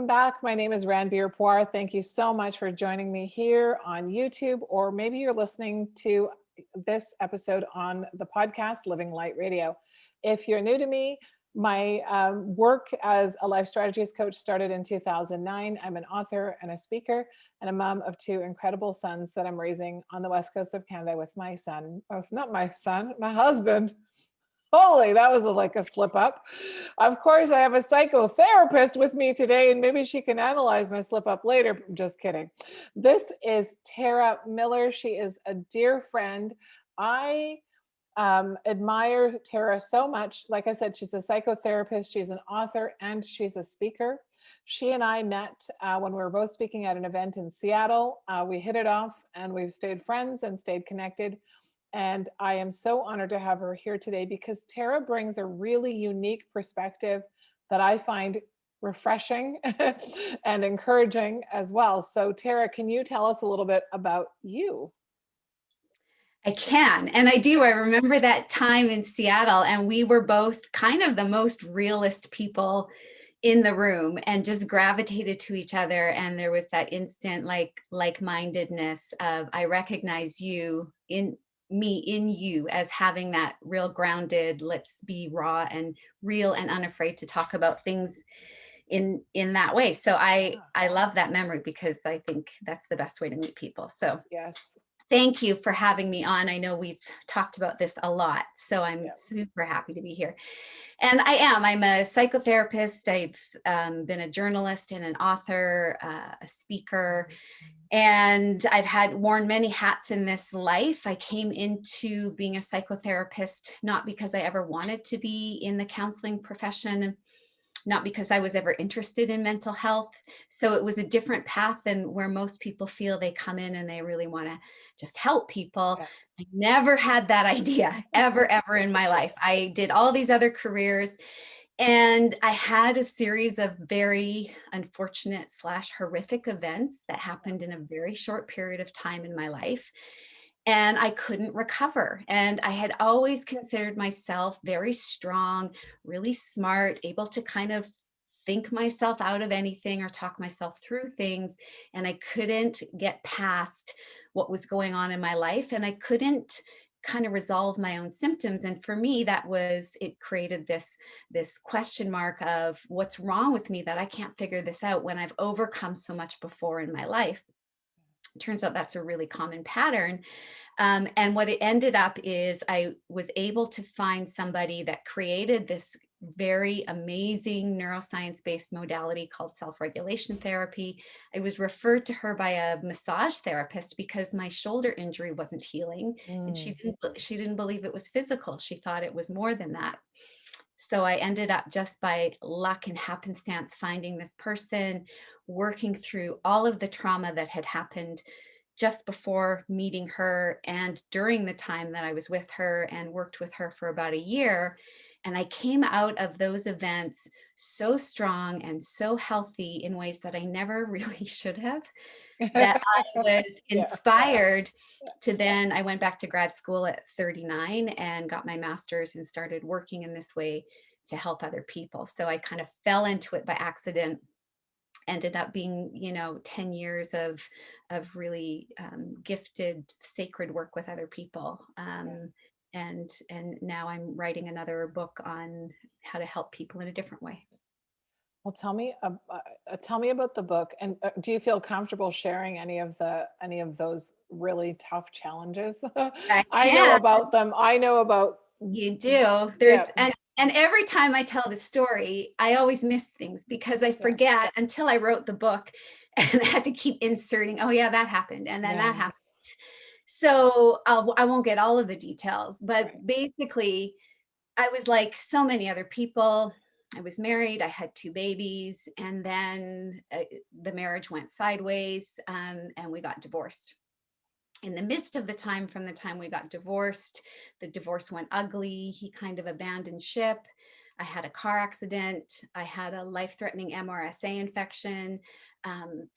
back. My name is Ranbir Puar. Thank you so much for joining me here on YouTube, or maybe you're listening to this episode on the podcast, Living Light Radio. If you're new to me, my work as a life strategist coach started in 2009. I'm an author and a speaker and a mom of two incredible sons that I'm raising on the west coast of Canada with my son. Oh, it's not my son, my husband. Holy, that was like a slip up. Of course, I have a psychotherapist with me today, and maybe she can analyze my slip up later. I'm just kidding. This is Tara Miller. She is a dear friend. I admire Tara so much. Like I said, she's a psychotherapist, she's an author, and she's a speaker. She and I met when we were both speaking at an event in Seattle. We hit it off and we've stayed friends and stayed connected. And I am so honored to have her here today because Tara brings a really unique perspective that I find refreshing and encouraging as well. So Tara, can you tell us a little bit about you? I can, and I do. I remember that time in Seattle, and we were both kind of the most realist people in the room and just gravitated to each other. And there was that instant like-mindedness of I recognize you in me, in you, as having that real grounded, let's be raw and real and unafraid to talk about things in that way. So I love that memory because I think that's the best way to meet people. So Yes. thank you for having me on. I know we've talked about this a lot, so I'm Yep. super happy to be here. And I'm a psychotherapist. I've been a journalist and an author, a speaker, and I've worn many hats in this life. I came into being a psychotherapist not because I ever wanted to be in the counseling profession, not because I was ever interested in mental health. So it was a different path than where most people feel they come in and they really want to just help people. Yeah. I never had that idea ever in my life. I did all these other careers, and I had a series of very unfortunate / horrific events that happened in a very short period of time in my life. And I couldn't recover. And I had always considered myself very strong, really smart, able to kind of think myself out of anything or talk myself through things. And I couldn't get past what was going on in my life. And I couldn't kind of resolve my own symptoms. And for me, it created this question mark of what's wrong with me that I can't figure this out when I've overcome so much before in my life. Turns out that's a really common pattern. And what it ended up is I was able to find somebody that created this very amazing neuroscience-based modality called self-regulation therapy. I was referred to her by a massage therapist because my shoulder injury wasn't healing, and Mm. she didn't believe it was physical. She thought it was more than that. So I ended up, just by luck and happenstance, finding this person, working through all of the trauma that had happened just before meeting her and during the time that I was with her, and worked with her for about a year. And I came out of those events so strong and so healthy in ways that I never really should have, that I was Yeah. inspired to then, I went back to grad school at 39 and got my master's and started working in this way to help other people. So I kind of fell into it by accident, ended up being 10 years of really gifted sacred work with other people. And now I'm writing another book on how to help people in a different way. Well, tell me about the book, and do you feel comfortable sharing any of those really tough challenges? I I know can. about them. I know about. You do. Yeah, And every time I tell the story, I always miss things because I yeah, forget until I wrote the book and I had to keep inserting, oh yeah, that happened, and then that happened. yes, So I won't get all of the details, but right. basically, I was like so many other people. I was married, I had two babies, and then the marriage went sideways, and we got divorced. In the midst of the time, from the time we got divorced, the divorce went ugly. He kind of abandoned ship. I had a car accident. I had a life-threatening MRSA infection.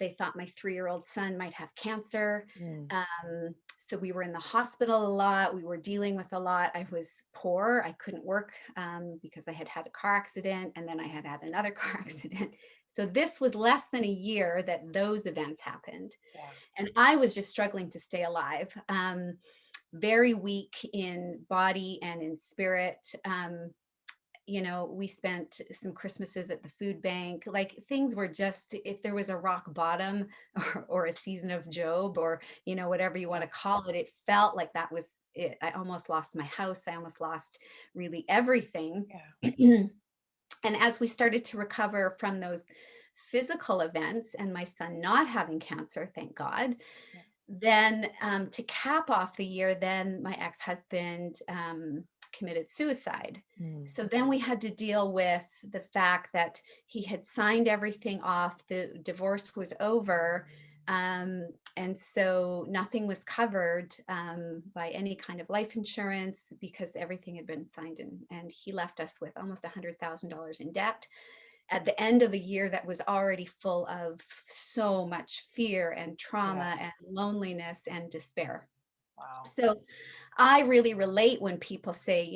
They thought my 3-year-old son might have cancer. Mm. So we were in the hospital a lot. We were dealing with a lot. I was poor. I couldn't work because I had had a car accident, and then I had had another car accident. So this was less than a year that those events happened. Yeah. And I was just struggling to stay alive. Very weak in body and in spirit. We spent some Christmases at the food bank. Like things were just, if there was a rock bottom or a season of Job or, whatever you want to call it, it felt like that was it. I almost lost my house. I almost lost really everything. Yeah. And as we started to recover from those physical events and my son not having cancer, thank God, Yeah. then to cap off the year, then my ex-husband committed suicide. Mm. So then we had to deal with the fact that he had signed everything off, the divorce was over. And so nothing was covered by any kind of life insurance because everything had been signed in. And he left us with almost $100,000 in debt at the end of a year that was already full of so much fear and trauma Yeah. and loneliness and despair. Wow. So I really relate when people say,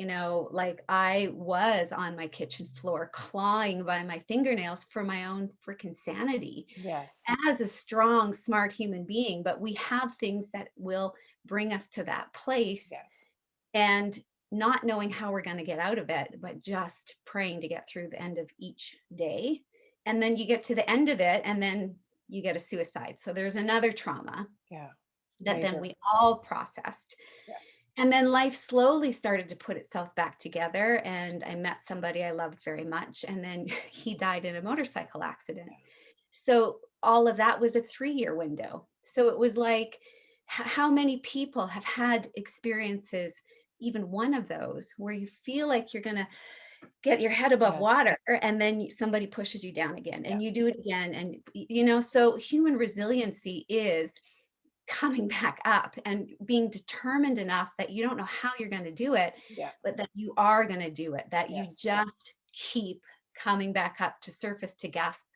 like I was on my kitchen floor clawing by my fingernails for my own freaking sanity Yes. as a strong, smart human being. But we have things that will bring us to that place, Yes. and not knowing how we're going to get out of it, but just praying to get through the end of each day. And then you get to the end of it, and then you get a suicide. So there's another trauma Yeah. that then Major. we all processed. Yeah. And then life slowly started to put itself back together. And I met somebody I loved very much. And then he died in a motorcycle accident. So all of that was a 3-year window. So it was like, how many people have had experiences, even one of those, where you feel like you're going to get your head above Yes. water and then somebody pushes you down again Yeah. and you do it again. And, so human resiliency is coming back up and being determined enough that you don't know how you're going to do it, Yeah. but that you are going to do it, that you Yes. just keep coming back up to surface to gasp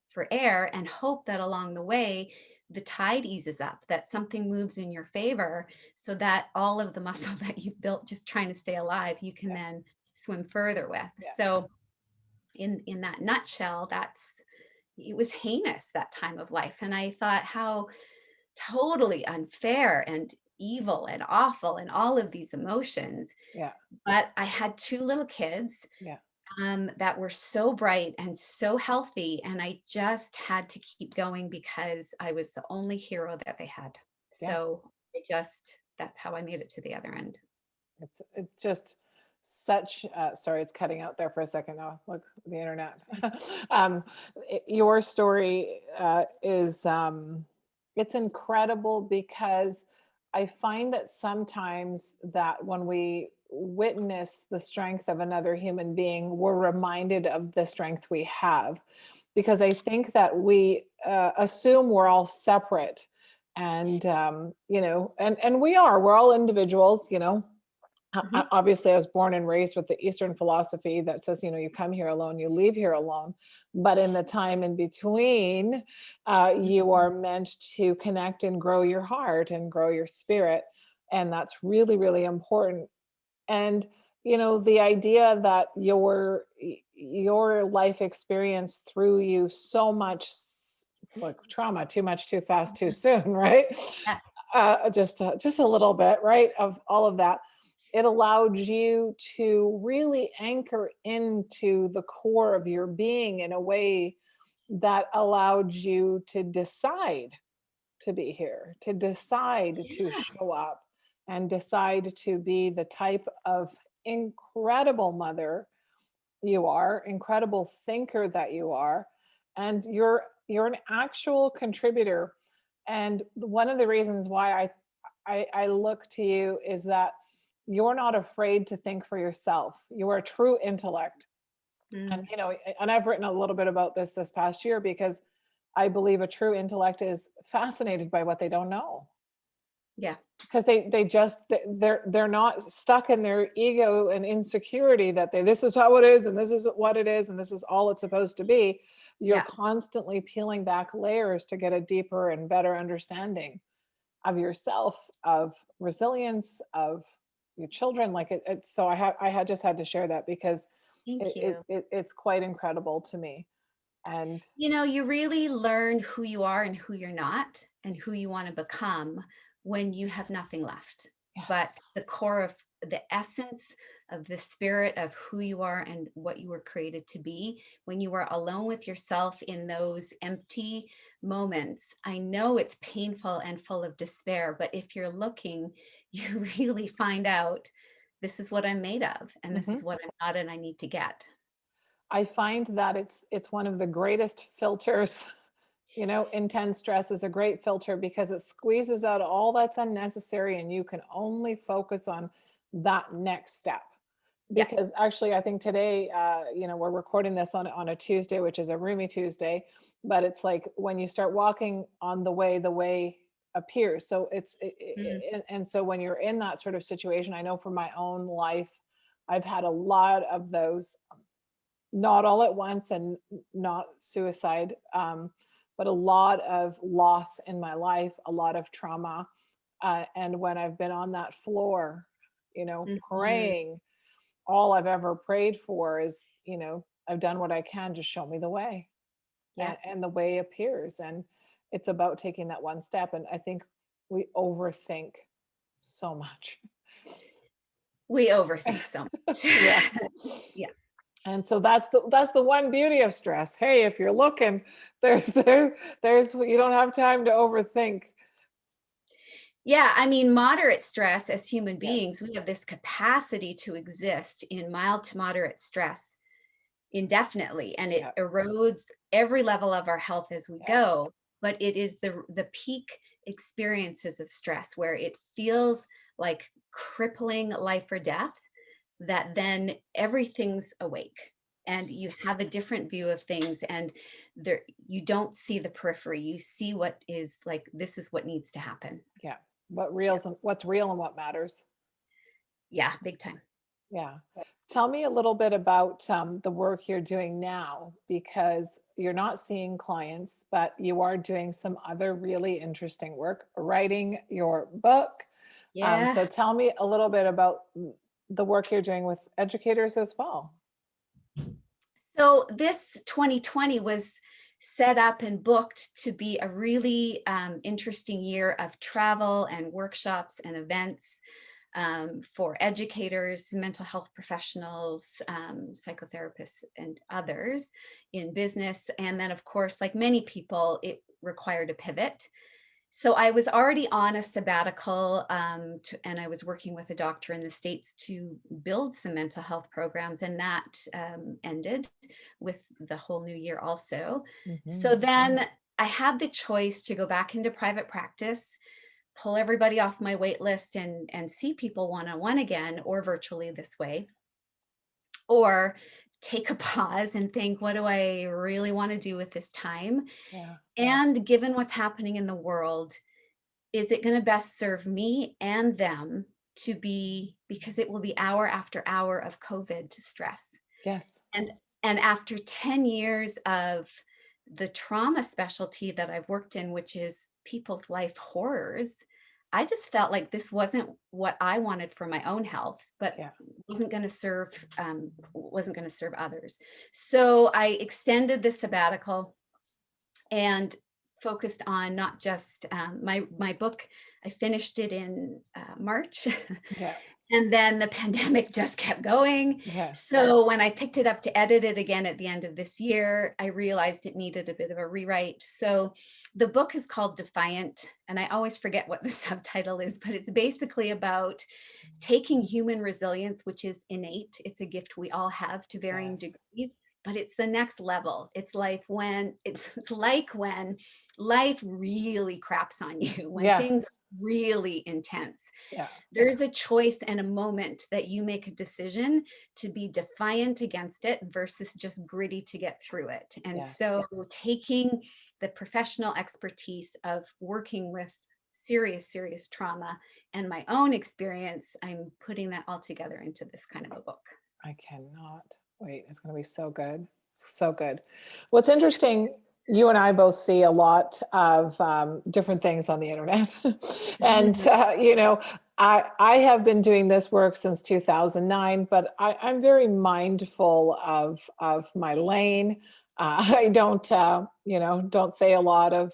for air and hope that along the way the tide eases up, that something moves in your favor so that all of the muscle that you've built just trying to stay alive, you can Yeah. then swim further with. Yeah. So in that nutshell, it was heinous, that time of life. And I thought how totally unfair and evil and awful and all of these emotions. Yeah. But I had 2 little kids Yeah. that were so bright and so healthy. And I just had to keep going because I was the only hero that they had. Yeah. So that's how I made it to the other end. It's just such sorry, it's cutting out there for a second now. Look, the internet. Your story is it's incredible because I find that sometimes that when we witness the strength of another human being, we're reminded of the strength we have, because I think that we assume we're all separate, and and we're all individuals. Mhm. Obviously, I was born and raised with the Eastern philosophy that says, you come here alone, you leave here alone. But in the time in between, you are meant to connect and grow your heart and grow your spirit. And that's really, really important. And, the idea that your life experience threw you so much like trauma, too much, too fast, too soon, right? Yeah. Just a little bit, right, of all of that. It allowed you to really anchor into the core of your being in a way that allowed you to decide to be here, to decide to Yeah. show up, and decide to be the type of incredible mother you are, incredible thinker that you are, and you're an actual contributor. And one of the reasons why I look to you is that you're not afraid to think for yourself. You are a true intellect. And Mm. and I've written a little bit about this past year because I believe a true intellect is fascinated by what they don't know, Yeah. because they're not stuck in their ego and insecurity that this is how it is and this is what it is and this is all it's supposed to be. You're Yeah. constantly peeling back layers to get a deeper and better understanding of yourself, of resilience, of your children. Like so I had just had to share that because Thank you. it's quite incredible to me. And You really learn who you are and who you're not and who you want to become when you have nothing left. But yes. the core of the essence of the spirit of who you are and what you were created to be, when you are alone with yourself in those empty moments, I know it's painful and full of despair, but if you're looking, you really find out this is what I'm made of and this Mhm. is what I'm not and I need to get. I find that it's one of the greatest filters. Intense stress is a great filter because it squeezes out all that's unnecessary and you can only focus on that next step. Yeah. Because actually, I think today, we're recording this on a Tuesday, which is a roomy Tuesday, but it's like when you start walking on the way appears. So Mhm. and so when you're in that sort of situation, I know from my own life, I've had a lot of those, not all at once and not suicide, but a lot of loss in my life, a lot of trauma. And when I've been on that floor, Mhm. praying, all I've ever prayed for is, I've done what I can to show me the way, Yeah. and the way appears. And it's about taking that one step. And I think we overthink so much. We overthink so much. Yeah. Yeah. And so that's the one beauty of stress. Hey, if you're looking, there's you don't have time to overthink. Yeah, I mean, moderate stress as human Yes. beings, we have this capacity to exist in mild to moderate stress indefinitely, and it Yeah. erodes every level of our health as we Yes. go. But it is the peak experiences of stress where it feels like crippling life or death, that then everything's awake and you have a different view of things, and there you don't see the periphery, you see what is like, this is what needs to happen. Yeah. What Yeah. reals and what's real and what matters. Yeah, big time. Yeah. Tell me a little bit about the work you're doing now, because you're not seeing clients, but you are doing some other really interesting work, writing your book. Yeah. So tell me a little bit about the work you're doing with educators as well. So this 2020 was set up and booked to be a really interesting year of travel and workshops and events for educators, mental health professionals, psychotherapists, and others in business. And then, of course, like many people, it required a pivot. So I was already on a sabbatical, and I was working with a doctor in the States to build some mental health programs, and that ended with the whole new year also. So Mhm. then I had the choice to go back into private practice, pull everybody off my wait list and see people one-on-one again, or virtually this way, or take a pause and think, what do I really want to do with this time? Yeah. And given what's happening in the world, is it going to best serve me and them to be, because it will be hour after hour of COVID stress. Yes. And after 10 years of the trauma specialty that I've worked in, which is people's life horrors, I just felt like this wasn't what I wanted for my own health, but Yeah. wasn't going to serve others. So I extended the sabbatical and focused on not just my book. I finished it in March, Yeah. and then the pandemic just kept going. Yes. So when I picked it up to edit it again at the end of this year, I realized it needed a bit of a rewrite. So the book is called Defiant, and I always forget what the subtitle is, but it's basically about taking human resilience, which is innate. It's a gift we all have to varying Yes. degrees, but it's the next level. It's like when life really craps on you, when Yeah. things are really intense. Yeah. There's a choice and a moment that you make a decision to be defiant against it versus just gritty to get through it. And Yes. so taking the professional expertise of working with serious trauma and my own experience, I'm putting that all together into this kind of a book. I cannot wait. It's going to be so good. So good. What's interesting, you and I both see a lot of different things on the internet. And, Mhm. I have been doing this work since 2009, but I'm very mindful of my lane. I don't, don't say a lot of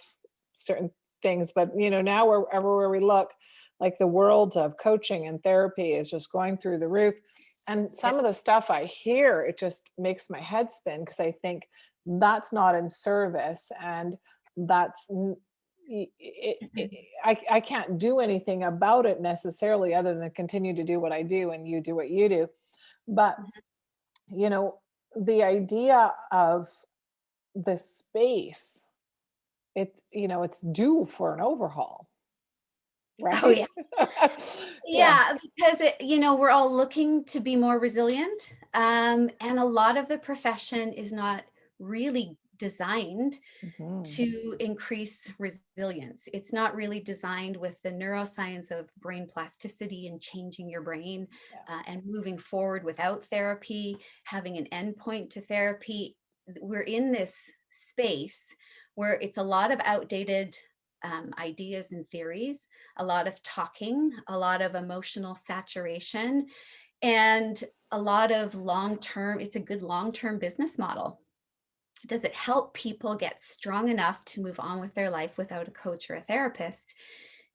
certain things, but now everywhere we look, like the world of coaching and therapy is just going through the roof. And Yeah. some of the stuff I hear, it just makes my head spin because I think that's not in service, and that's I can't do anything about it necessarily other than continue to do what I do and you do what you do. But, you know, the idea of the space, it's due for an overhaul, Oh, right? yeah. Yeah. Yeah, because we're all looking to be more resilient. And a lot of the profession is not really designed Mhm. to increase resilience. It's not really designed with the neuroscience of brain plasticity and changing your brain Yeah. and moving forward without therapy, having an endpoint to therapy. We're in this space where it's a lot of outdated ideas and theories, a lot of talking, a lot of emotional saturation, and a lot of long term. It's a good long term business model. Does it help people get strong enough to move on with their life without a coach or a therapist?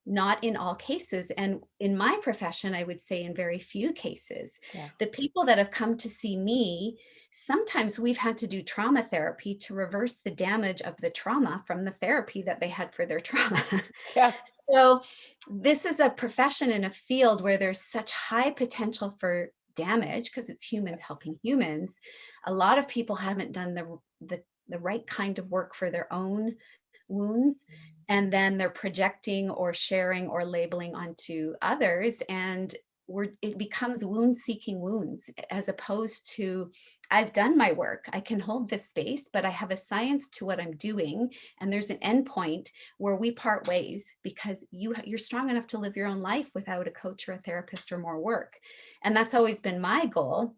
Not in all cases. And in my profession, I would say in very few cases. Yeah. The people that have come to see me, sometimes we've had to do trauma therapy to reverse the damage of the trauma from the therapy that they had for their trauma. Yeah. So, this is a profession in a field where there's such high potential for damage because it's humans Yes. helping humans. A lot of people haven't done the right kind of work for their own wounds, and then they're projecting or sharing or labeling onto others, and it becomes wound seeking wounds as opposed to I've done my work, I can hold this space, but I have a science to what I'm doing, and there's an endpoint where we part ways because you're strong enough to live your own life without a coach or a therapist or more work. And that's always been my goal,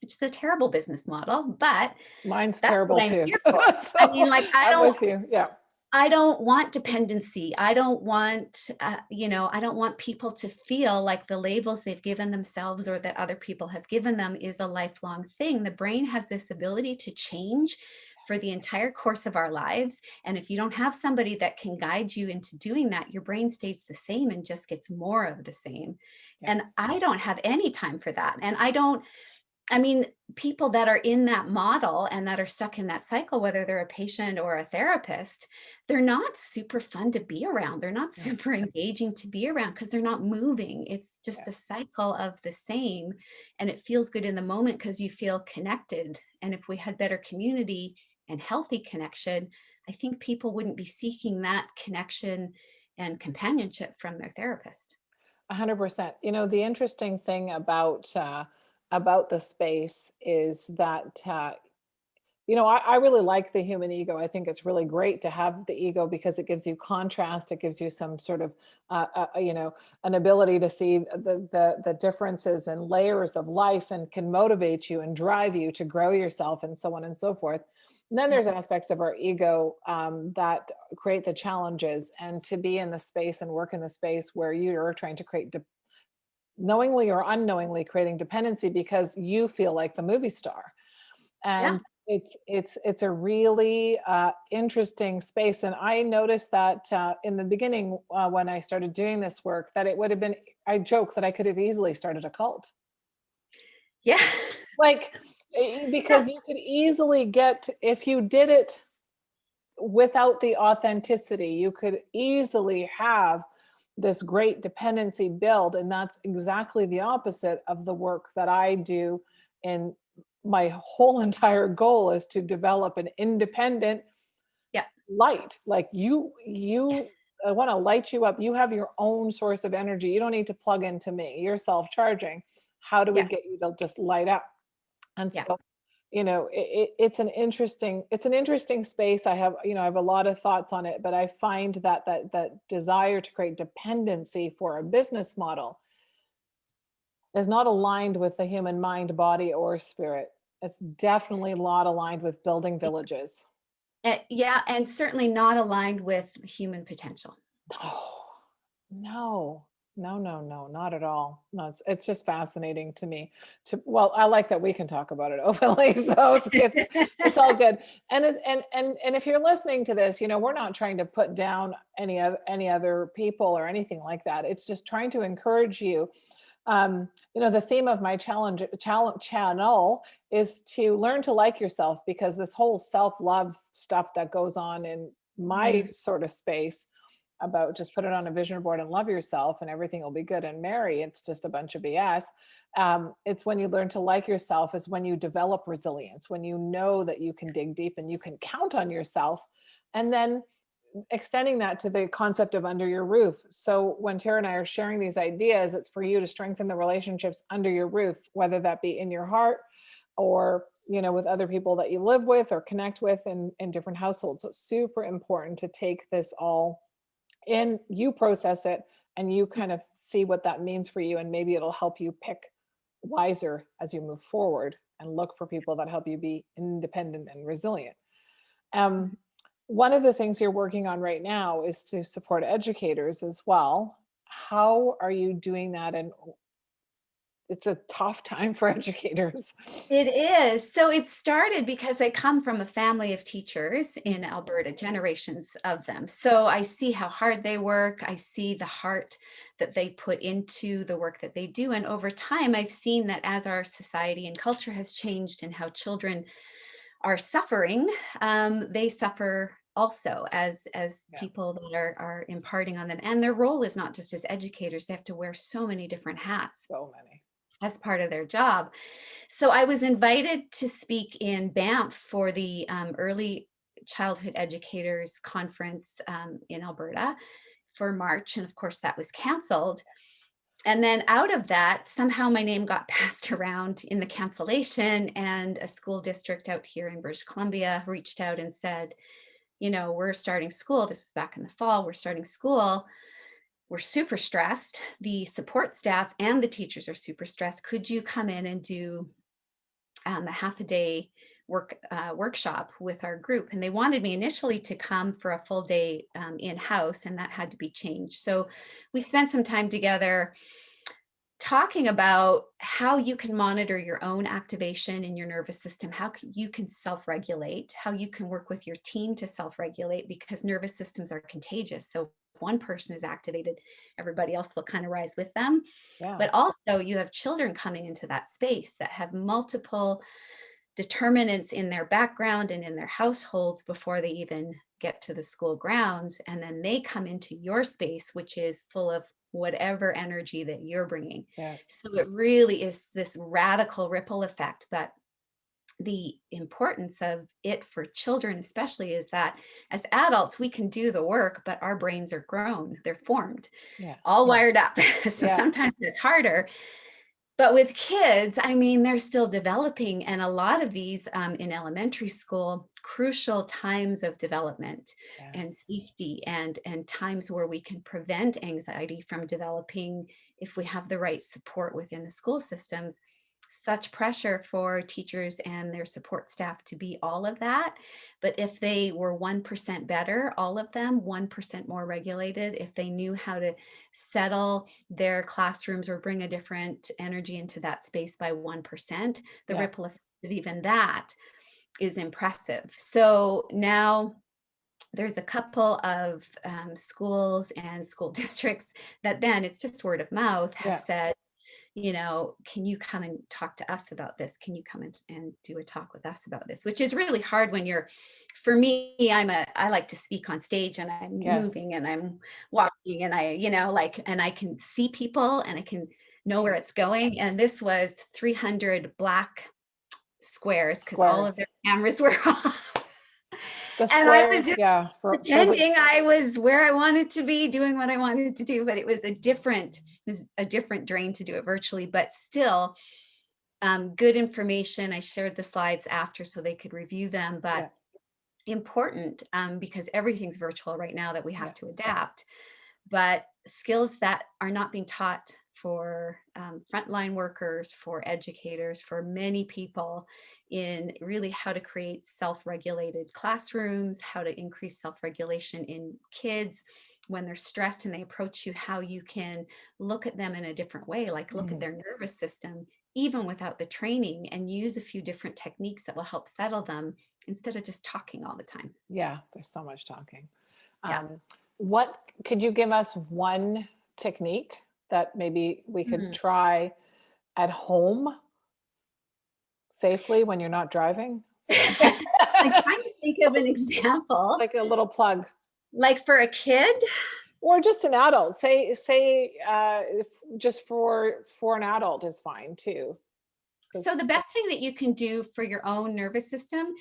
which is a terrible business model, but Mine's that's terrible what I'm too. here for. I mean, So like, I'm with you. Yeah. I don't want dependency. I don't want, I don't want people to feel like the labels they've given themselves or that other people have given them is a lifelong thing. The brain has this ability to change for the entire course of our lives. And if you don't have somebody that can guide you into doing that, your brain stays the same and just gets more of the same. And Yes. I don't have any time for that. And I mean, people that are in that model and that are stuck in that cycle, whether they're a patient or a therapist, they're not super fun to be around. They're not No. super engaging to be around because they're not moving. It's Yeah. just a cycle of the same. And it feels good in the moment because you feel connected. And if we had better community and healthy connection, I think people wouldn't be seeking that connection and companionship from their therapist. 100%. The interesting thing about the space is that I really like the human ego. I think it's really great to have the ego because it gives you contrast. It gives you some sort of, an ability to see the differences and layers of life, and can motivate you and drive you to grow yourself, and so on and so forth. And then there's Mhm. aspects of our ego that create the challenges, and to be in the space and work in the space where you're trying to create knowingly or unknowingly creating dependency because you feel like the movie star. Yeah. And it's a really interesting space. And I noticed that in the beginning, when I started doing this work, that it would have been, I joke that I could have easily started a cult. Yeah. Like, Yeah. because you could easily get, if you did it without the authenticity, you could easily have this great dependency build. And that's exactly the opposite of the work that I do. And my whole entire goal is to develop an independent Yeah. light. Like Yes. I want to light you up. You have your own source of energy. You don't need to plug into me. You're self-charging. How do we Yeah. get you to just light up? And Yeah. so, it's an interesting space. I have a lot of thoughts on it, but I find that desire to create dependency for a business model is not aligned with the human mind, body, or spirit. It's definitely not aligned with building villages. Yeah, and certainly not aligned with human potential. No, no. No, no, no, not at all. No, it's just fascinating to me. Well, I like that we can talk about it openly, so it's all good. And and if you're listening to this, we're not trying to put down any other people or anything like that. It's just trying to encourage you. The theme of my challenge channel is to learn to like yourself, because this whole self-love stuff that goes on in my Mm. sort of space about just put it on a vision board and love yourself and everything will be good and merry, it's just a bunch of BS. It's when you learn to like yourself is when you develop resilience, when you know that you can dig deep and you can count on yourself. And then extending that to the concept of under your roof. So when Tara and I are sharing these ideas, it's for you to strengthen the relationships under your roof, whether that be in your heart or with other people that you live with or connect with in different households. So it's super important to take this all in, you process it, and you kind of see what that means for you, and maybe it'll help you pick wiser as you move forward and look for people that help you be independent and resilient. um, One of the things you're working on right now is to support educators as well. How are you doing that? And it's a tough time for educators. It is. So it started because I come from a family of teachers in Alberta, generations of them. So I see how hard they work. I see the heart that they put into the work that they do. And over time, I've seen that as our society and culture has changed and how children are suffering, they suffer also as Yeah, people that are imparting on them. And their role is not just as educators, they have to wear so many different hats so many. as part of their job. So I was invited to speak in Banff for the Early Childhood Educators Conference in Alberta for March. And of course, that was canceled. And then out of that, somehow my name got passed around in the cancellation, and a school district out here in British Columbia reached out and said, we're starting school. This was back in the fall. We're starting school. We're super stressed. The support staff and the teachers are super stressed. Could you come in and do a half a day workshop with our group? And they wanted me initially to come for a full day in-house, and that had to be changed. So we spent some time together talking about how you can monitor your own activation in your nervous system, how you can self-regulate, how you can work with your team to self-regulate, because nervous systems are contagious. So if one person is activated, everybody else will kind of rise with them. Yeah. But also you have children coming into that space that have multiple determinants in their background and in their households before they even get to the school grounds. And then they come into your space, which is full of whatever energy that you're bringing. Yes. So it really is this radical ripple effect. But the importance of it for children, especially, is that as adults, we can do the work, but our brains are grown, they're formed, Yeah. all wired up. So Yeah. sometimes it's harder. But with kids, I mean, they're still developing, and a lot of these in elementary school, crucial times of development and Yes. safety, and times where we can prevent anxiety from developing if we have the right support within the school systems. Such pressure for teachers and their support staff to be all of that. But if they were 1% better, all of them, 1% more regulated, if they knew how to settle their classrooms or bring a different energy into that space by 1%, the Yeah. ripple effect of even that is impressive. So now there's a couple of schools and school districts that then it's just word of mouth have Yeah. said, can you come and talk to us about this? Can you come and do a talk with us about this? Which is really hard when for me, I like to speak on stage, and I'm Yes. moving and I'm walking, and and I can see people and I can know where it's going. And this was 300 black squares because all of Squares. their cameras were off. The And I was squares. just Yeah. For the. pretending I was where I wanted to be, doing what I wanted to do, but it was a different drain to do it virtually, but still good information. I shared the slides after so they could review them, but Yeah. important because everything's virtual right now that we Yeah. have to adapt. But skills that are not being taught for frontline workers, for educators, for many people, in really how to create self-regulated classrooms, how to increase self-regulation in kids, when they're stressed and they approach you, how you can look at them in a different way, like look at Mhm. their nervous system, even without the training, and use a few different techniques that will help settle them instead of just talking all the time. Yeah, there's so much talking. Yeah. Um, what could you give us one technique that maybe we could Mm. try at home safely when you're not driving? I'm trying to think of an example, Like a little plug. like for a kid. Or just an adult. Say if just for an adult is fine too. So 'Cause the best thing that you can do for your own nervous system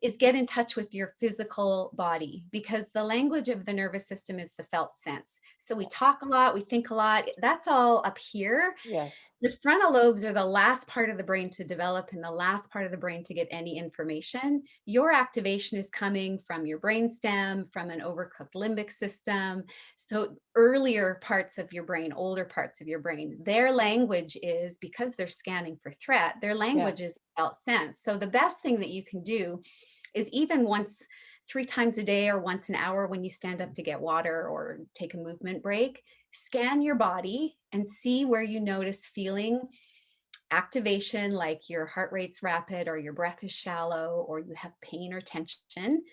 is get in touch with your physical body, because the language of the nervous system is the felt sense. So we talk a lot, we think a lot. That's all up here. yes. The frontal lobes are the last part of the brain to develop and the last part of the brain to get any information. Your activation is coming from your brainstem, from an overcooked limbic system. So earlier parts of your brain, older parts of your brain, their language is, because they're scanning for threat, their Yeah. language is felt sense. So the best thing that you can do is, even once, 3 times a day or once an hour when you stand up to get water or take a movement break, scan your body and see where you notice feeling activation, like your heart rate's rapid or your breath is shallow or you have pain or tension.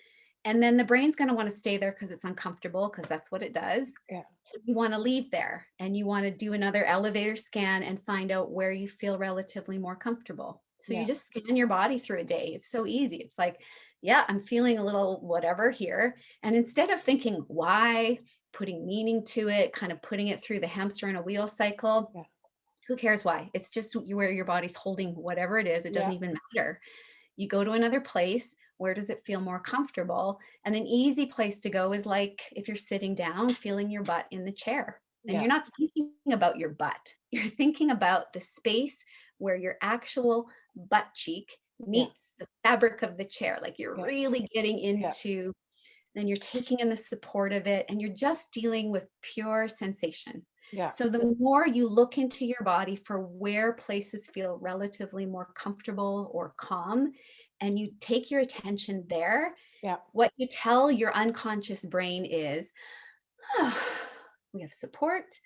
And then the brain's going to want to stay there because it's uncomfortable, because that's what it does. Yeah. So you want to leave there and you want to do another elevator scan and find out where you feel relatively more comfortable. So you Yeah. just scan your body through a day. It's so easy. It's like, yeah, I'm feeling a little whatever here. And instead of thinking why, putting meaning to it, kind of putting it through the hamster in a wheel cycle, Yeah. who cares why? It's just where your body's holding whatever it is. It doesn't Yeah. even matter. You go to another place. Where does it feel more comfortable? And an easy place to go is, like, if you're sitting down, feeling your butt in the chair. And Yeah. you're not thinking about your butt. You're thinking about the space where your actual butt cheek Yeah. meets the fabric of the chair. Like, you're Yeah. really getting Yeah. into, then you're taking in the support of it, and you're just dealing with pure sensation. Yeah. So the more you look into your body for where places feel relatively more comfortable or calm, and you take your attention there, Yeah. what you tell your unconscious brain is, "Ah, we have support,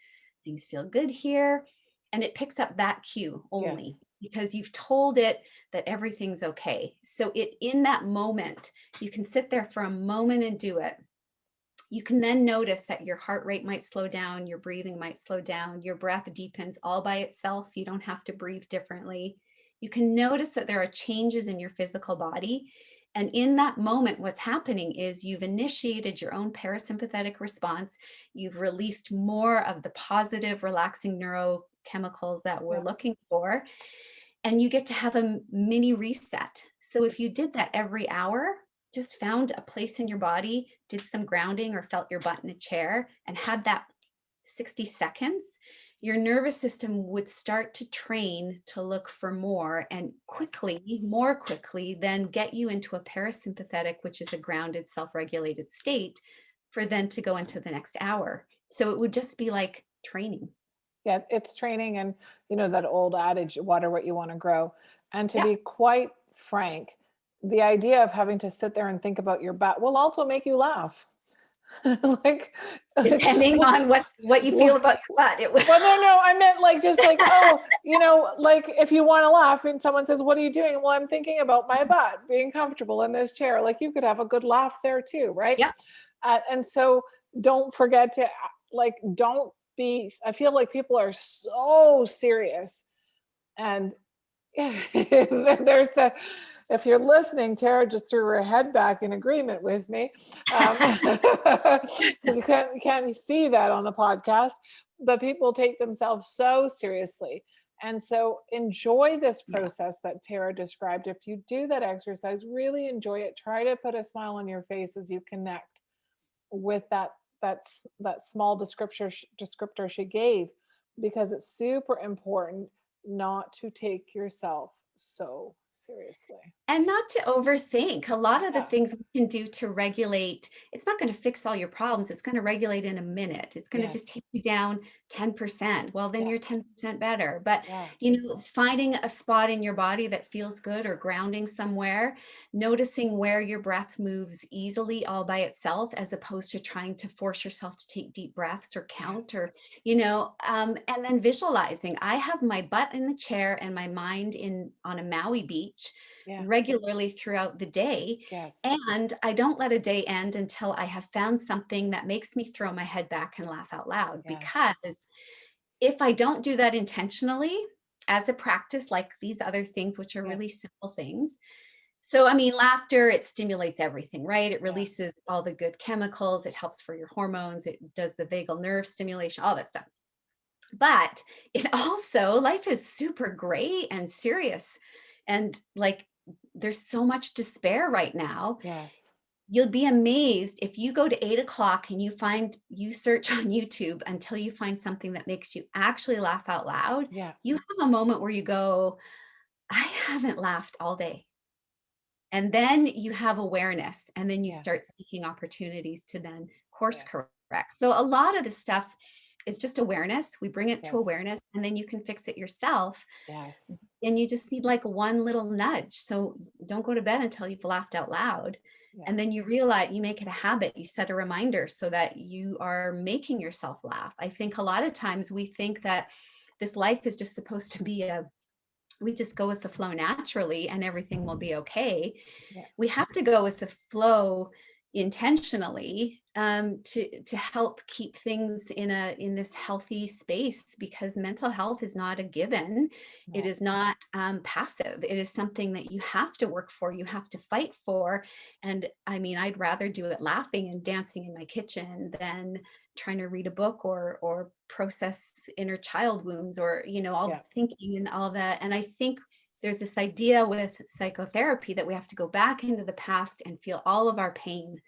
things feel good here." And it picks up that cue Yes. only because you've told it that everything's okay. So in that moment, you can sit there for a moment and do it. You can then notice that your heart rate might slow down, your breathing might slow down, your breath deepens all by itself. You don't have to breathe differently. You can notice that there are changes in your physical body. And in that moment, what's happening is you've initiated your own parasympathetic response. You've released more of the positive, relaxing neurochemicals that we're Yeah. looking for, and you get to have a mini reset. So if you did that every hour, just found a place in your body, did some grounding or felt your butt in a chair and had that 60 seconds, your nervous system would start to train to look for more, and Yes. quickly, more quickly, then get you into a parasympathetic, which is a grounded, self-regulated state, for then to go into the next hour. So it would just be like training. Yeah, it's training, and that old adage, water what you want to grow. And to Yeah. be quite frank, the idea of having to sit there and think about your butt will also make you laugh. like, like Depending on what you feel about your butt, it will. well, no, I meant like just like, oh, like if you want to laugh and someone says, "What are you doing?" Well, I'm thinking about my butt being comfortable in this chair. Like you could have a good laugh there too, right? Yep. And so don't forget to don't be. I feel like people are so serious, and there's the. If you're listening, Tara just threw her head back in agreement with me, because you can't see that on the podcast. But people take themselves so seriously, and so enjoy this Yeah. process that Tara described. If you do that exercise, really enjoy it. Try to put a smile on your face as you connect with that small descriptor she gave, because it's super important not to take yourself so Seriously. And not to overthink. A lot of the Yeah. things we can do to regulate, it's not going to fix all your problems. It's going to regulate in a minute. It's going to just Yes. take you down 10%. Well, then Yeah. you're 10% better. But, Yeah. finding a spot in your body that feels good or grounding somewhere, noticing where your breath moves easily all by itself, as opposed to trying to force yourself to take deep breaths or count Yes. or, and then visualizing. I have my butt in the chair and my mind in on a Maui beach Yeah. regularly throughout the day. Yes. And I don't let a day end until I have found something that makes me throw my head back and laugh out loud. Yes. Because if I don't do that intentionally as a practice, like these other things, which are Yeah. really simple things. So, I mean, laughter, it stimulates everything, right? It Yeah. releases all the good chemicals, it helps for your hormones, it does the vagal nerve stimulation, all that stuff. But it also, life is super great and serious. And like, there's so much despair right now. Yes. You'll be amazed if you go to 8 o'clock and you search on YouTube until you find something that makes you actually laugh out loud. Yeah. You have a moment where you go, I haven't laughed all day. And then you have awareness, and then you Yeah. start seeking opportunities to then course Yes. correct. So a lot of the stuff is just awareness. We bring it to Yes. awareness, and then you can fix it yourself. Yes. And you just need like one little nudge. So don't go to bed until you've laughed out loud. Yeah. And then you realize, you make it a habit. You set a reminder so that you are making yourself laugh. I think a lot of times we think that this life is just supposed to be we just go with the flow naturally and everything will be okay. Yeah. We have to go with the flow intentionally, to help keep things in this healthy space, because mental health is not a given. It No. is not passive. It is something that you have to work for, you have to fight for. And I mean, I'd rather do it laughing and dancing in my kitchen than trying to read a book or process inner child wounds, or all the Yeah. thinking and all that. And I think there's this idea with psychotherapy that we have to go back into the past and feel all of our pain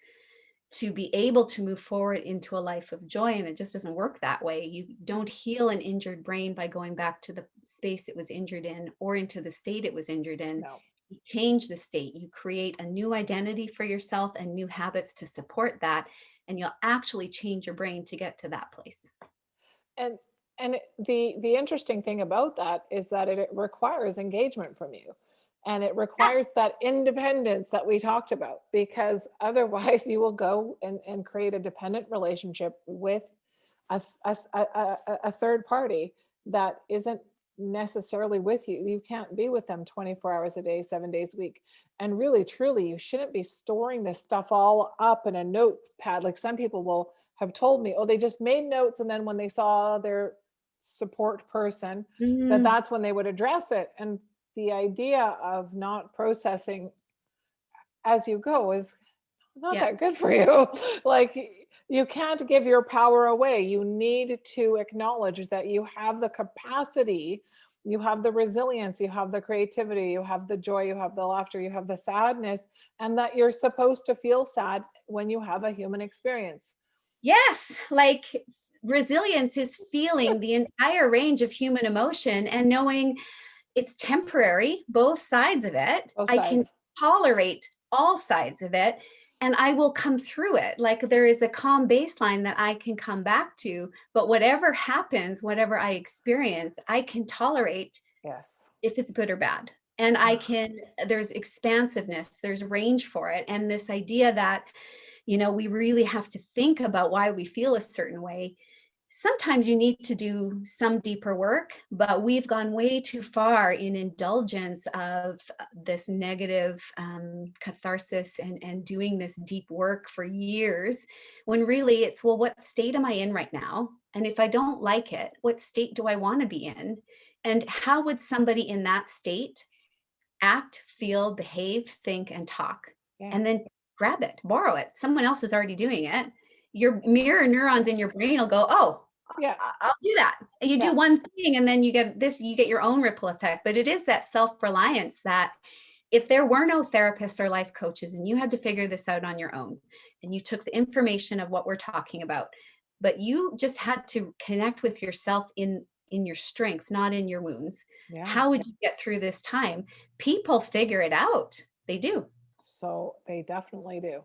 to be able to move forward into a life of joy. And it just doesn't work that way. You don't heal an injured brain by going back to the space it was injured in or into the state it was injured in. No. You change the state, you create a new identity for yourself and new habits to support that. And you'll actually change your brain to get to that place. And the interesting thing about that is that it requires engagement from you. And it Yeah. requires that independence that we talked about, because otherwise you will go and create a dependent relationship with a third party that isn't necessarily with you. You can't be with them 24 hours a day, 7 days a week. And really, truly, you shouldn't be storing this stuff all up in a notepad. Like some people will have told me, oh, they just made notes. And then when they saw their support person, Mm, that's when they would address it. And the idea of not processing as you go is not yeah. that good for you. Like, you can't give your power away. You need to acknowledge that you have the capacity, you have the resilience, you have the creativity, you have the joy, you have the laughter, you have the sadness, and that you're supposed to feel sad when you have a human experience. Yes, like resilience is feeling the entire range of human emotion and knowing it's temporary, both sides of it. Both I can sides. tolerate all sides of it and I will come through it. Like there is a calm baseline that I can come back to, but whatever happens, whatever I experience, I can tolerate Yes. if it's good or bad. And there's expansiveness, there's range for it. And this idea that we really have to think about why we feel a certain way. Sometimes you need to do some deeper work, but we've gone way too far in indulgence of this negative catharsis and doing this deep work for years, when really it's, well, what state am I in right now? And if I don't like it, what state do I want to be in? And how would somebody in that state act, feel, behave, think, and talk? Yeah. And then grab it, borrow it. Someone else is already doing it. Your mirror neurons in your brain will go, oh, Yeah. I'll do that. And you do Yeah. one thing and then you get your own ripple effect. But it is that self-reliance that if there were no therapists or life coaches and you had to figure this out on your own and you took the information of what we're talking about, but you just had to connect with yourself in in your strength, not in your wounds. Yeah. How would you get through this time? People figure it out. They do. So they definitely do.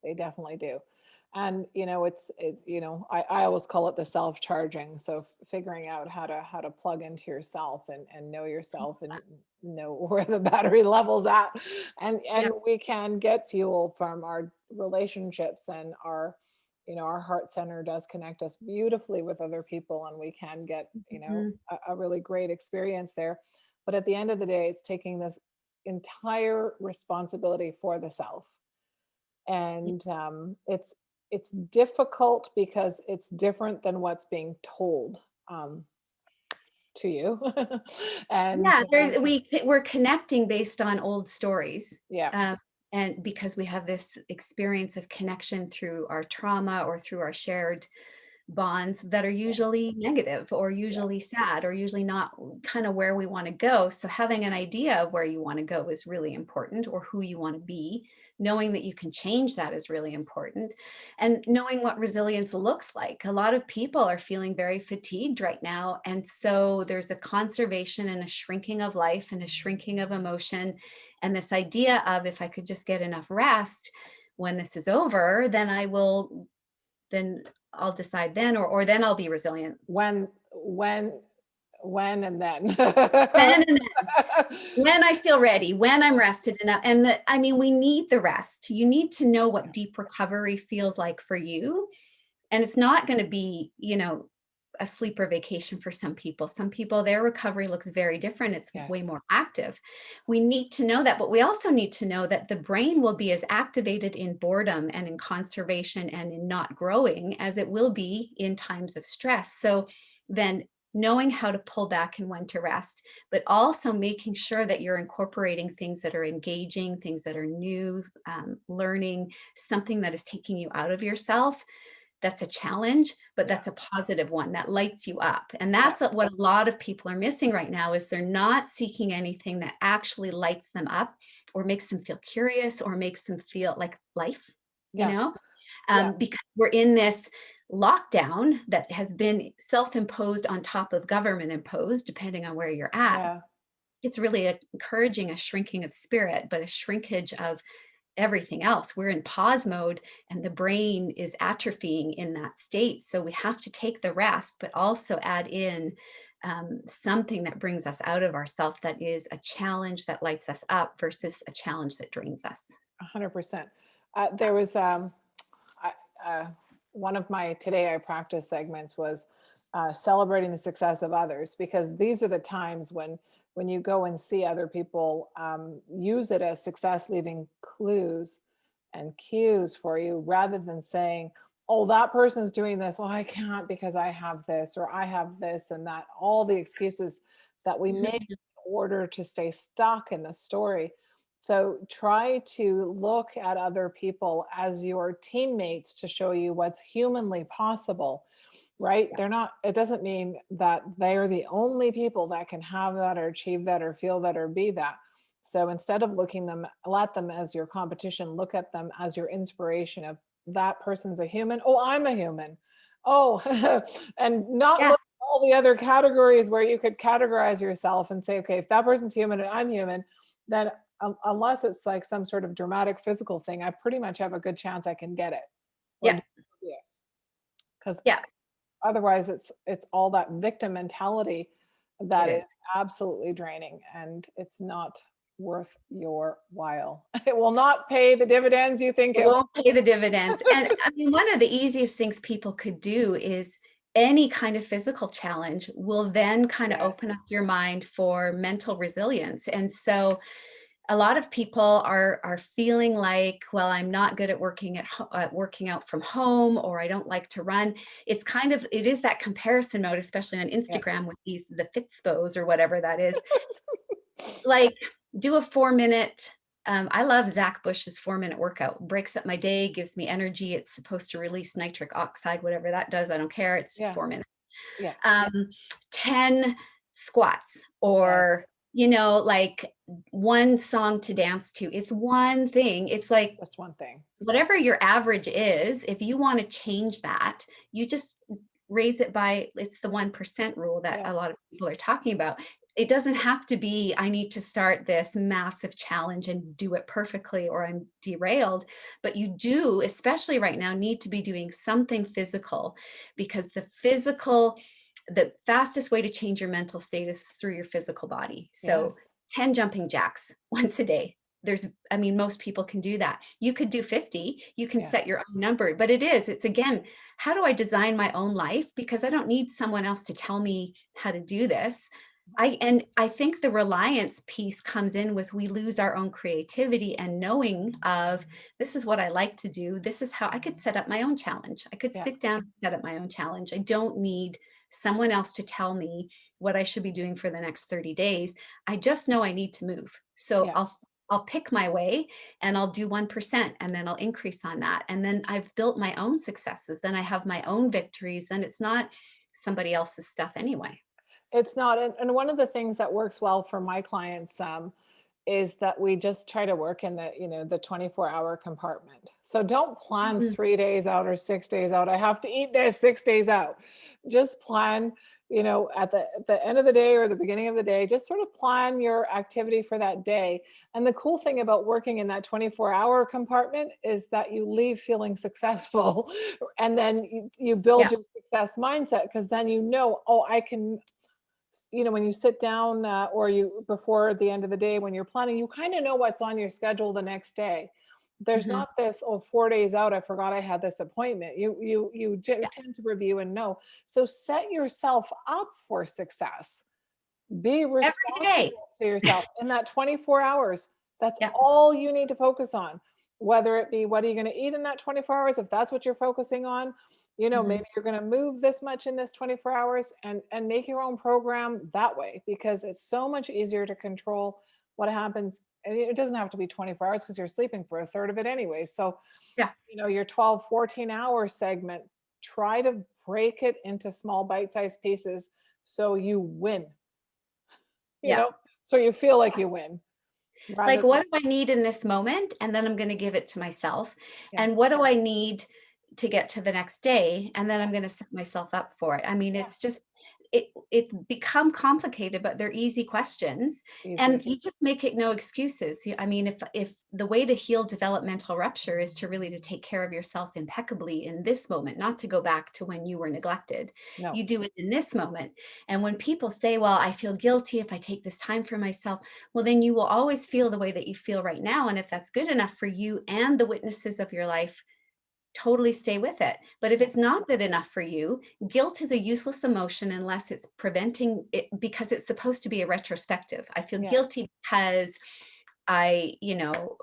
They definitely do. And it's I always call it the self-charging. So figuring out how to plug into yourself and know yourself and know where the battery level's at. And Yeah. we can get fuel from our relationships, and our heart center does connect us beautifully with other people, and we can get, Mhm. a really great experience there. But at the end of the day, it's taking this entire responsibility for the self. And it's difficult because it's different than what's being told to you. And Yeah, we're connecting based on old stories. yeah, Um, and because we have this experience of connection through our trauma or through our shared bonds that are yeah, usually negative or yeah, usually sad or usually not kind of where we want to go. So having an idea of where you want to go is really important, or who you want to be. Knowing that you can change that is really important. And knowing what resilience looks like. A lot of people are feeling very fatigued right now. And so there's a conservation and a shrinking of life and a shrinking of emotion. And this idea of, if I could just get enough rest when this is over, then I'll decide then, or then I'll be resilient. when and then. When and then, when I feel ready, when I'm rested enough. And I mean, we need the rest. You need to know what deep recovery feels like for you. And it's not going to be, a sleeper vacation for some people. Some people, their recovery looks very different. It's way Yes. more active. We need to know that, but we also need to know that the brain will be as activated in boredom and in conservation and in not growing as it will be in times of stress. So then knowing how to pull back and when to rest, but also making sure that you're incorporating things that are engaging, things that are new, learning, something that is taking you out of yourself. That's a challenge, but Yeah. that's a positive one that lights you up. And Yeah. that's what a lot of people are missing right now, is they're not seeking anything that actually lights them up or makes them feel curious or makes them feel like life, you Yeah. know, Yeah. because we're in this lockdown that has been self-imposed on top of government imposed, depending on where you're at. Yeah. It's really encouraging a shrinking of spirit, but a shrinkage of everything else. We're in pause mode and the brain is atrophying in that state. So we have to take the rest, but also add in something that brings us out of ourself, that is a challenge that lights us up versus a challenge that drains us. 100%. Yeah. There was one of my Today I Practice segments was celebrating the success of others, because these are the times when you go and see other people use it as success, leaving clues and cues for you, rather than saying, oh, that person's doing this, oh, I can't because I have this, or I have this and that, all the excuses that we make Mhm. in order to stay stuck in the story. So try to look at other people as your teammates to show you what's humanly possible, right? Yeah. They're not, it doesn't mean that they're the only people that can have that or achieve that or feel that or be that. So instead of looking them at them as your competition, look at them as your inspiration of, that person's a human. Oh, I'm a human. Oh, and not Yeah. look at all the other categories where you could categorize yourself and say, okay, if that person's human and I'm human, then unless it's like some sort of dramatic physical thing, I pretty much have a good chance I can get it or Yeah. do it. Because Yeah. otherwise it's all that victim mentality It that is is. absolutely draining, and it's not worth your while. It will not pay the dividends you think It it won't pay the dividends. And I mean, one of the easiest things people could do is any kind of physical challenge will then kind of Yes. open up your mind for mental resilience. And so a lot of people are feeling like, well, I'm not good at working out from home, or I don't like to run. It is that comparison mode, especially on Yeah. Instagram with the Fitspos or whatever that is. Like, do a 4 minute. I love Zach Bush's 4 minute workout. Breaks up my day, gives me energy. It's supposed to release nitric oxide, whatever that does. I don't care. It's just Yeah. 4 minutes. Yeah. Um, 10 squats, or, Yes. like one song to dance to. It's one thing. It's like Just one thing. whatever your average is, if you want to change that, you just raise it by, it's the 1% rule that Yeah. a lot of people are talking about. It doesn't have to be, I need to start this massive challenge and do it perfectly or I'm derailed, but you do, especially right now, need to be doing something physical, because the fastest way to change your mental state is through your physical body. So Yes. 10 jumping jacks once a day. I mean, most people can do that. You could do 50, you can Yeah. set your own number, but it's again, how do I design my own life? Because I don't need someone else to tell me how to do this. I think the reliance piece comes in with, we lose our own creativity and knowing of, this is what I like to do. This is how I could set up my own challenge. I could Yeah. sit down and set up my own challenge. I don't need someone else to tell me what I should be doing for the next 30 days. I just know I need to move. So Yeah. I'll pick my way and I'll do 1% and then I'll increase on that. And then I've built my own successes. Then I have my own victories. Then it's not somebody else's stuff anyway. It's not. And one of the things that works well for my clients, is that we just try to work in the 24-hour compartment. So don't plan Mhm. 3 days out or 6 days out. I have to eat this 6 days out. Just plan, at the end of the day or the beginning of the day, just sort of plan your activity for that day. And the cool thing about working in that 24-hour compartment is that you leave feeling successful and then you build Yeah. your success mindset, because then oh, I can, when you sit down, or you before the end of the day when you're planning, you kind of know what's on your schedule the next day. There's Mhm. not this, oh, 4 days out, I forgot I had this appointment. Yeah. Tend to review and know. So set yourself up for success. Be Every day. responsible to yourself in that 24 hours. That's Yeah. all you need to focus on. Whether it be, what are you going to eat in that 24 hours? If that's what you're focusing on, Mhm. maybe you're going to move this much in this 24 hours, and make your own program that way, because it's so much easier to control what happens. And it doesn't have to be 24 hours because you're sleeping for a third of it anyway. So, Yeah. your 12, 14-hour segment, try to break it into small bite-sized pieces so you win, you Yeah. know, so you feel like you win Like, rather than, what do I need in this moment? And then I'm going to give it to myself. yeah, And what do I need to get to the next day? And then I'm yeah, going to set myself up for it. I mean, yeah, it's become complicated, but they're easy questions. And easy. you just make it no excuses. I mean, if the way to heal developmental rupture is to really to take care of yourself impeccably in this moment, not to go back to when you were neglected, No, you do it in this moment. And when people say, well, I feel guilty if I take this time for myself, well, then you will always feel the way that you feel right now. And if that's good enough for you and the witnesses of your life, totally stay with it. But if yeah, it's not good enough for you, guilt is a useless emotion unless it's preventing it, because it's supposed to be a retrospective. I feel yeah. guilty because I,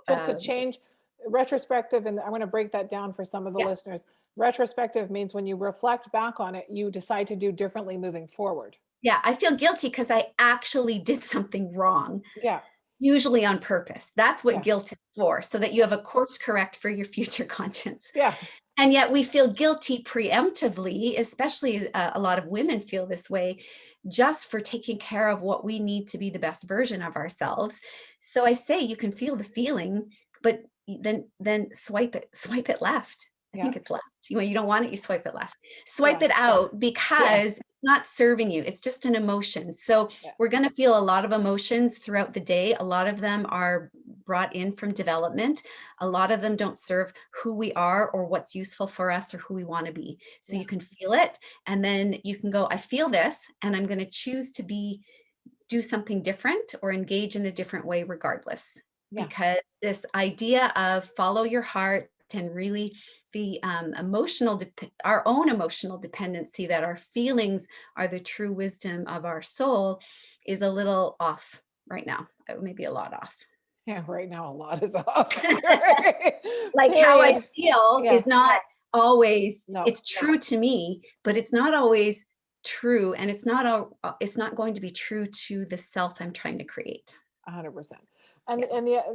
Just to change retrospective, and I'm going to break that down for some of the yeah, listeners. Retrospective means when you reflect back on it, you decide to do differently moving forward. yeah, I feel guilty because I actually did something wrong, Yeah, usually on purpose. That's what yeah, guilt is for, so that you have a course correct for your future conscience. yeah, And yet we feel guilty preemptively, especially a lot of women feel this way, just for taking care of what we need to be the best version of ourselves. So I say you can feel the feeling, but then swipe it left. I yeah, think it's left. When you don't want it, you swipe it left. Swipe yeah, it out yeah, because it's not serving you. It's just an emotion. So yeah, we're going to feel a lot of emotions throughout the day. A lot of them are brought in from development. A lot of them don't serve who we are or what's useful for us or who we want to be. So yeah, you can feel it and then you can go, I feel this and I'm going to choose to do something different or engage in a different way regardless. yeah, Because this idea of follow your heart and really the our own emotional dependency, that our feelings are the true wisdom of our soul, is a little off right now. Maybe a lot off. yeah. Right now, a lot is off. Like how I Period. feel Yeah, is not always, no, it's true to me, but it's not always true. And it's not going to be true to the self I'm trying to create. 100%. And Yeah.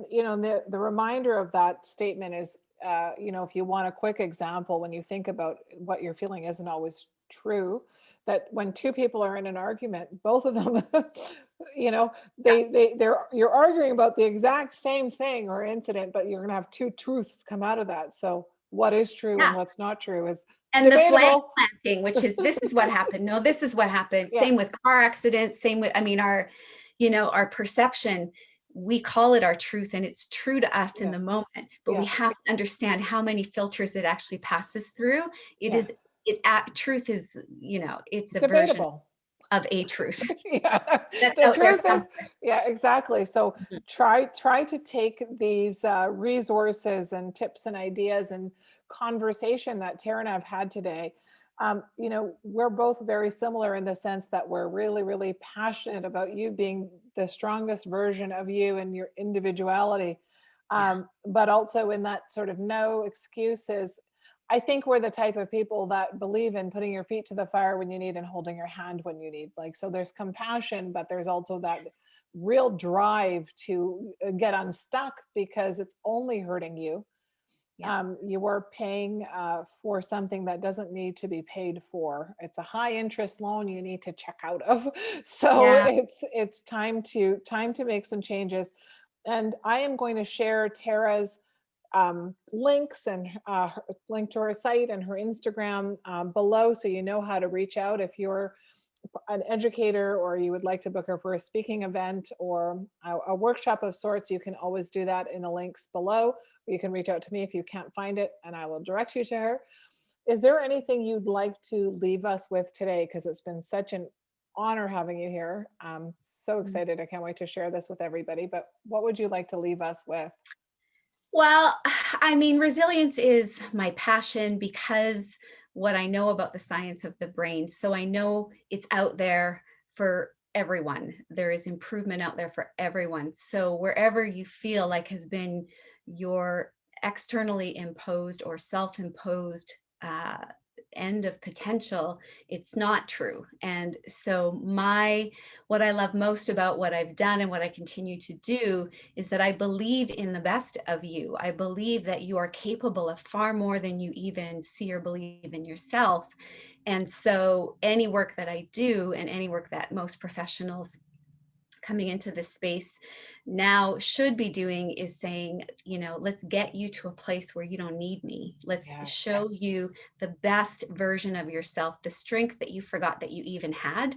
the reminder of that statement is, if you want a quick example, when you think about what you're feeling isn't always true, that when two people are in an argument, both of them, Yeah. you're arguing about the exact same thing or incident, but you're going to have two truths come out of that. So what is true and Yeah. what's not true is, And the flag Debatable. planting, which is, this is what happened. No, this is what happened. Yeah. Same with car accidents, same with, I mean, our, our perception, we call it our truth and it's true to us in Yeah. the moment, but we Yeah. have to understand how many filters it actually passes through. It Yeah. is, truth is, it's a version Debatable. of a truth Yeah. that's The out there truth is, somewhere. yeah, exactly. So Mhm. try to take these resources and tips and ideas and conversation that Tara and I've had today. We're both very similar in the sense that we're really, really passionate about you being the strongest version of you and your individuality. Yeah. But also in that sort of no excuses. I think we're the type of people that believe in putting your feet to the fire when you need and holding your hand when you need. Like, so there's compassion, but there's also that real drive to get unstuck because it's only hurting you. Yeah. You are paying for something that doesn't need to be paid for. It's a high interest loan you need to check out of. So Yeah. it's time to make some changes. And I am going to share Tara's links and link to her site and her Instagram below, so you know how to reach out if you're an educator or you would like to book her for a speaking event or a workshop of sorts. You can always do that in the links below. You can reach out to me if you can't find it, and I will direct you to her. Is there anything you'd like to leave us with today? Because it's been such an honor having you here. I'm so excited. I can't wait to share this with everybody. But what would you like to leave us with? Well, I mean, resilience is my passion because what I know about the science of the brain. So I know it's out there for everyone. There is improvement out there for everyone. So wherever you feel like has been your externally imposed or self-imposed end of potential, it's not true. And so what I love most about what I've done and what I continue to do is that I believe in the best of you. I believe that you are capable of far more than you even see or believe in yourself. And so any work that I do and any work that most professionals coming into this space now should be doing is saying, let's get you to a place where you don't need me. Let's Yes. show you the best version of yourself, the strength that you forgot that you even had,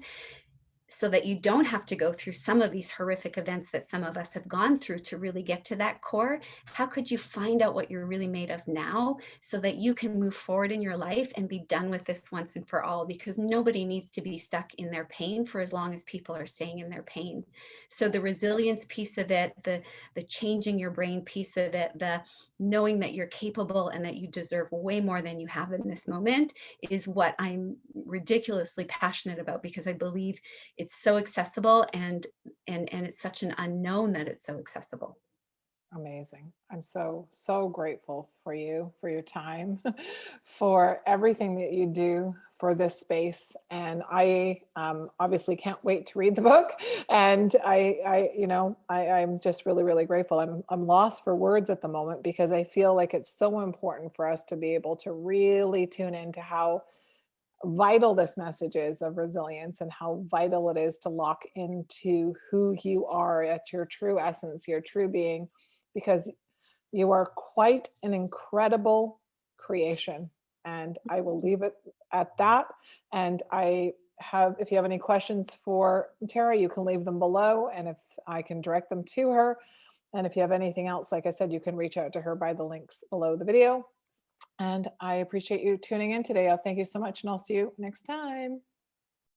so that you don't have to go through some of these horrific events that some of us have gone through to really get to that core. How could you find out what you're really made of now so that you can move forward in your life and be done with this once and for all? Because nobody needs to be stuck in their pain for as long as people are staying in their pain. So the resilience piece of it, the changing your brain piece of it, the knowing that you're capable and that you deserve way more than you have in this moment is what I'm ridiculously passionate about, because I believe it's so accessible, and it's such an unknown that it's so accessible. Amazing. I'm so grateful for you, for your time, for everything that you do for this space. And I obviously can't wait to read the book. And I'm just really, really grateful. I'm lost for words at the moment because I feel like it's so important for us to be able to really tune into how vital this message is of resilience and how vital it is to lock into who you are at your true essence, your true being, because you are quite an incredible creation. And I will leave it at that. And if you have any questions for Tara, you can leave them below, and if I can direct them to her. And if you have anything else, like I said, you can reach out to her by the links below the video. And I appreciate you tuning in today. Thank you so much, and I'll see you next time.